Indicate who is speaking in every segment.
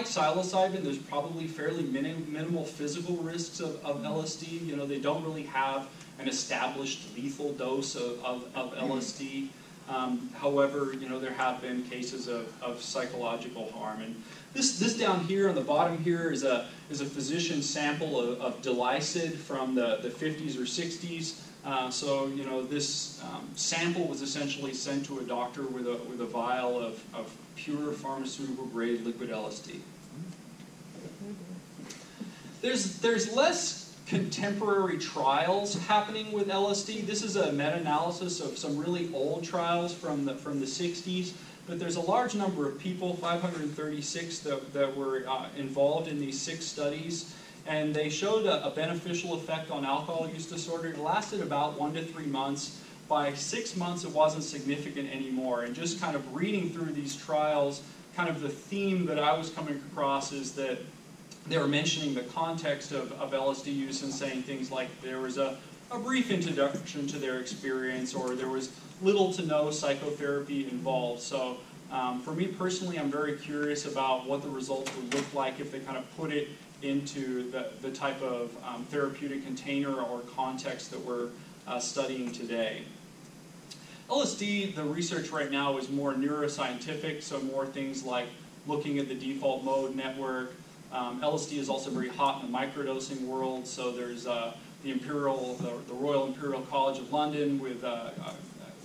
Speaker 1: like psilocybin, there's probably fairly minimal physical risks of LSD. You know, they don't really have an established lethal dose of LSD. However, you know, there have been cases of psychological harm. And this down here on the bottom here is a physician sample of Delicid from the 50s or 60s. So, you know, this sample was essentially sent to a doctor with a vial of pure pharmaceutical grade liquid LSD. There's less contemporary trials happening with LSD. This is a meta-analysis of some really old trials from the 60s, but there's a large number of people, 536, that were involved in these 6 studies, and they showed a beneficial effect on alcohol use disorder. It lasted about 1 to 3 months. By 6 months, it wasn't significant anymore. And just kind of reading through these trials, kind of the theme that I was coming across is that they were mentioning the context of LSD use and saying things like there was a brief introduction to their experience, or there was little to no psychotherapy involved. So for me personally, I'm very curious about what the results would look like if they kind of put it into the type of therapeutic container or context that we're studying today. LSD, the research right now is more neuroscientific, so more things like looking at the default mode network. LSD is also very hot in the microdosing world, so there's the Royal Imperial College of London with a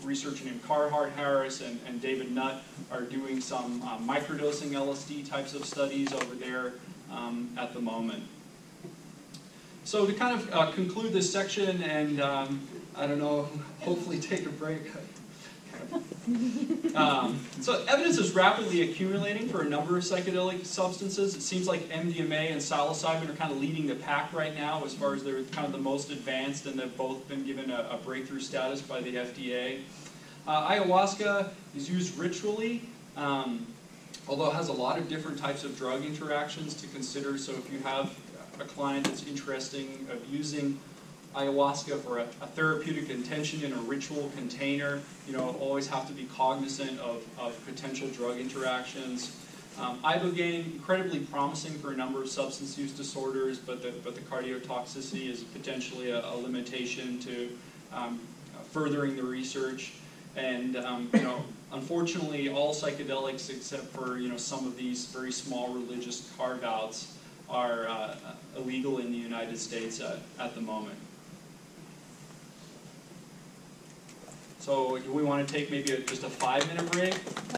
Speaker 1: researcher named Carhart Harris and David Nutt are doing some microdosing LSD types of studies over there at the moment. So to kind of conclude this section and, I don't know, hopefully take a break. So evidence is rapidly accumulating for a number of psychedelic substances. It seems like MDMA and psilocybin are kind of leading the pack right now as far as they're kind of the most advanced, and they've both been given a breakthrough status by the FDA. Ayahuasca is used ritually, although it has a lot of different types of drug interactions to consider. So if you have a client that's interested of using ayahuasca for a therapeutic intention in a ritual container, you know, always have to be cognizant of potential drug interactions. Ibogaine, incredibly promising for a number of substance use disorders, but the cardiotoxicity is potentially a limitation to furthering the research. And you know, unfortunately, all psychedelics except for, you know, some of these very small religious carve-outs are illegal in the United States at the moment. So we want to take maybe just a 5-minute break.